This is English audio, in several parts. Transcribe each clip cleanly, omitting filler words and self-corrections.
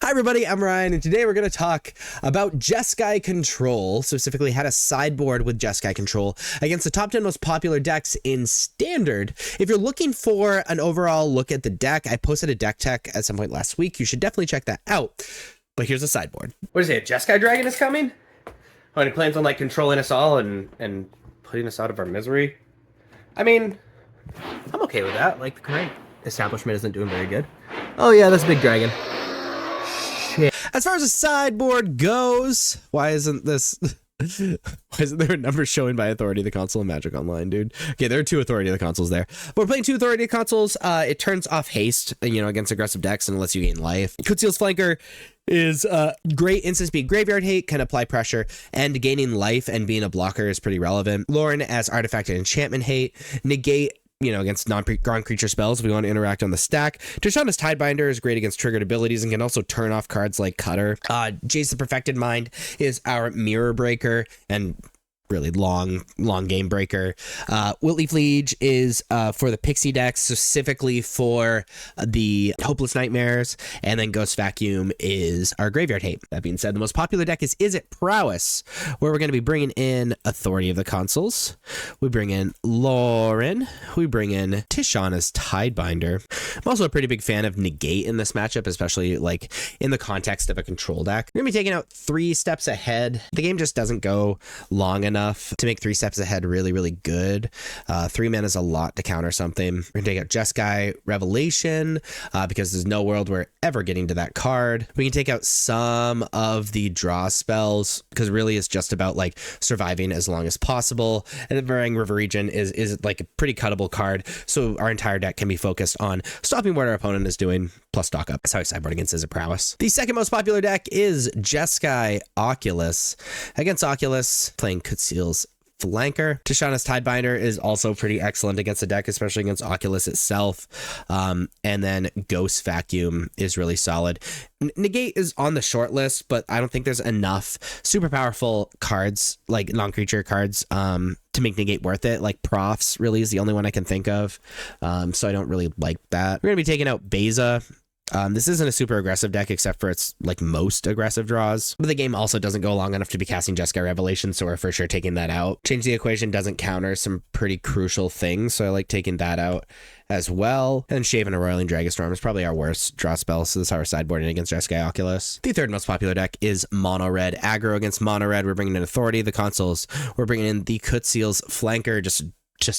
Hi everybody, I'm Ryan, and today we're going to talk about Jeskai Control, specifically how to sideboard with Jeskai Control against the top 10 most popular decks in Standard. If you're looking for an overall look at the deck, I posted a deck tech at some point last week. You should definitely check that out. But here's a sideboard. What is it? Jeskai Dragon is coming? Oh, and he plans on like controlling us all and putting us out of our misery. I mean, I'm okay with that. Like the current establishment isn't doing very good. Oh yeah, that's a big dragon. As far as the sideboard goes, why isn't there a number showing by Authority of the Console in Magic Online, dude? Okay, there are two Authority of the Consoles there. But we're playing two Authority of the Consoles. It turns off haste, against aggressive decks and lets you gain life. Kutziel's Flanker is great instant speed graveyard hate, can apply pressure, and gaining life and being a blocker is pretty relevant. Lauren as artifact and enchantment hate, negate against non-ground creature spells if we want to interact on the stack. Tishana's Tidebinder is great against triggered abilities and can also turn off cards like Cutter. Jace the Perfected Mind is our Mirror Breaker and really long game breaker. Whitley Fleege is for the Pixie deck, specifically for the Hopeless Nightmares, and then Ghost Vacuum is our Graveyard Hate. That being said, the most popular deck is It Prowess, where we're going to be bringing in Authority of the Consoles. We bring in Lauren. We bring in Tishana's Tidebinder. I'm also a pretty big fan of Negate in this matchup, especially like in the context of a control deck. We're going to be taking out 3 steps ahead. The game just doesn't go long enough to make 3 steps ahead really good. 3 mana is a lot to counter something. We're gonna take out Jeskai Revelation because there's no world we're ever getting to that card. We can take out some of the draw spells because really it's just about like surviving as long as possible. And the Varying River Region is like a pretty cuttable card, so our entire deck can be focused on stopping what our opponent is doing plus stock up. That's how I sideboard against Is It Prowess. The second most popular deck is Jeskai Oculus. Against Oculus, playing Kutziel's Flanker. Tishana's Tidebinder is also pretty excellent against the deck, especially against Oculus itself. And then Ghost Vacuum is really solid. Negate is on the short list, but I don't think there's enough super powerful cards, like non-creature cards, to make Negate worth it. Like Profs really is the only one I can think of. So I don't really like that. We're going to be taking out Beza. This isn't a super aggressive deck except for its like most aggressive draws, but the game also doesn't go long enough to be casting Jeskai Revelation, so we're for sure taking that out. Change the Equation doesn't counter some pretty crucial things, so I like taking that out as well. And Shaven a Roiling Dragonstorm is probably our worst draw spell, so this is how we're sideboarding against Jeskai Oculus. The third most popular deck is Mono Red. Aggro against Mono Red, we're bringing in Authority of the Consoles. We're bringing in the Kutziel's Flanker just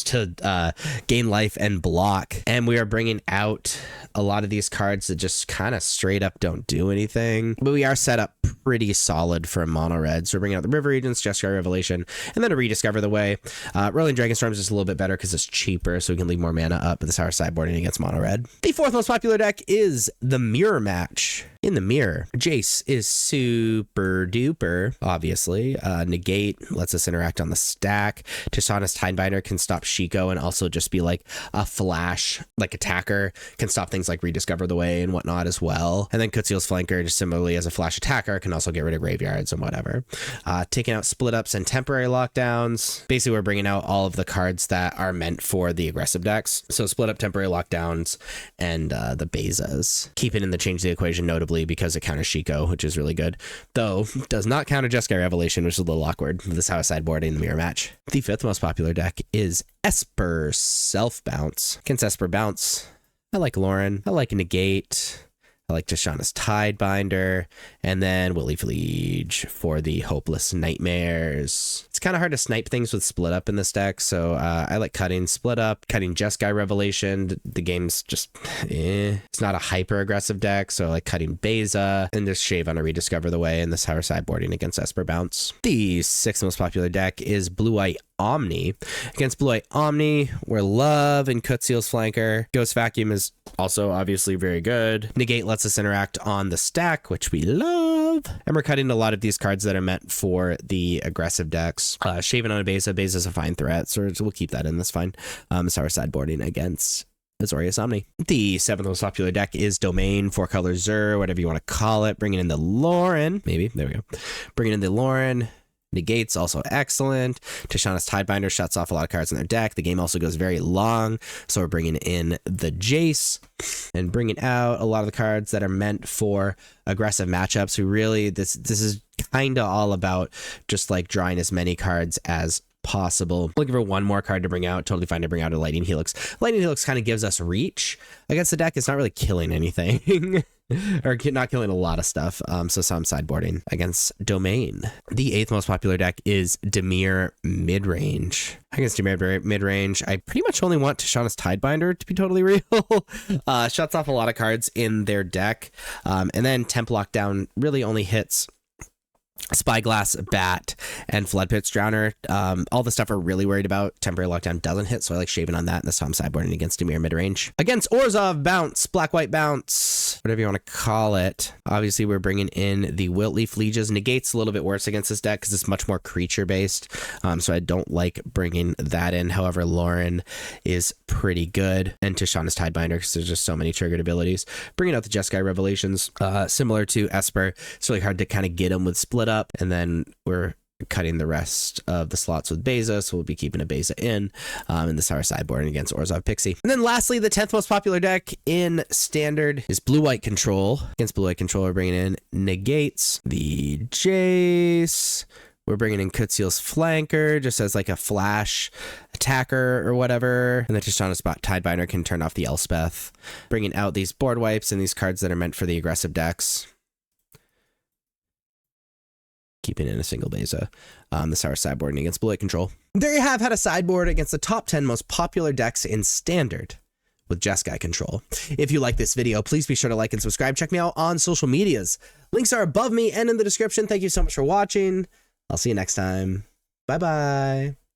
to gain life and block, and we are bringing out a lot of these cards that just kind of straight up don't do anything, but we are set up pretty solid for mono red. So we're bringing out the River Regions, Jeskai Revelation, and then to Rediscover the Way. Rolling Dragonstorm is just a little bit better because it's cheaper, so we can leave more mana up, but this is how we're sideboarding against mono red. The fourth most popular deck is the Mirror Match. In the mirror, Jace is super duper, obviously. Negate lets us interact on the stack. Tishana's Tidebinder can stop Shiko and also just be like a flash, like attacker, can stop things like Rediscover the Way and whatnot as well. And then Kutziel's Flanker, just similarly as a flash attacker, can also get rid of graveyards and whatever. Taking out split ups and temporary lockdowns. Basically, we're bringing out all of the cards that are meant for the aggressive decks. So split up, temporary lockdowns, and the Bezas. Keep it in the Change the Equation notably because it counters Shiko, which is really good, though does not counter Jeskai Revelation, which is a little awkward. This is how I sideboard in the Mirror Match. The fifth most popular deck is Esper Self Bounce. Against Esper Bounce, I like Lauren, I like Negate, I like Tishana's Tidebinder, and then Whitley Fleege for the Hopeless Nightmares. It's kind of hard to snipe things with Split Up in this deck, so I like cutting Split Up, cutting Jeskai Revelation. The game's just, It's not a hyper-aggressive deck, so I like cutting Beza, and just Shave on a Rediscover the Way, and this is how we're sideboarding against Esper Bounce. The sixth most popular deck is Blue-White Omni. Against Blue-White Omni, we're Love and Kutziel's Flanker. Ghost Vacuum is also obviously very good. Negate lets us interact on the stack, which we love. And we're cutting a lot of these cards that are meant for the aggressive decks. Shaven on a Beza. Beza's a fine threat, so we'll keep that in. That's fine. That's how we're sideboarding against Azorius Omni. The seventh most popular deck is Domain, 4-color Zur, whatever you want to call it. Bringing in the Lauren. Maybe. There we go. Bringing in the Lauren. Negates, also excellent. Tishana's Tidebinder shuts off a lot of cards in their deck. The game also goes very long, so we're bringing in the Jace and bringing out a lot of the cards that are meant for aggressive matchups. We really, this is kind of all about just like drawing as many cards as possible. Looking for one more card to bring out. Totally fine to bring out a Lightning Helix. Lightning Helix kind of gives us reach against the deck. It's not really killing anything. Or not killing a lot of stuff, so some sideboarding against Domain. The 8th most popular deck is Dimir Midrange. Against Dimir Midrange, I pretty much only want Tishana's Tidebinder, to be totally real. Shuts off a lot of cards in their deck, and then Temp Lockdown really only hits Spyglass, Bat, and Floodpits Drowner. All the stuff we're really worried about, Temporary Lockdown doesn't hit, so I like shaving on that, and that's how I'm sideboarding against Dimir Midrange. Against Orzhov Bounce, Black-White Bounce, whatever you want to call it. Obviously, we're bringing in the Wiltleaf Lieges. Negate's a little bit worse against this deck because it's much more creature-based, so I don't like bringing that in. However, Lauren is pretty good, and Tishana's Tidebinder because there's just so many triggered abilities. Bringing out the Jeskai Revelations, similar to Esper. It's really hard to kind of get them with Split Up, and then we're cutting the rest of the slots with Beza, so we'll be keeping a Beza in, and this is our sideboarding against Orzhov Pixie. And then lastly, the 10th most popular deck in Standard is Blue-White Control. Against Blue-White Control, we're bringing in Negates, the Jace, we're bringing in Kutziel's Flanker, just as like a flash attacker or whatever. And then Tishana's Tidebinder can turn off the Elspeth. Bringing out these board wipes and these cards that are meant for the aggressive decks. Keeping in a single Beza. This is our sideboarding against Blue-White Control. There you have had a sideboard against the top 10 most popular decks in Standard with Jeskai Control. If you like this video, please be sure to like and subscribe. Check me out on social medias. Links are above me and in the description. Thank you so much for watching. I'll see you next time. Bye-bye.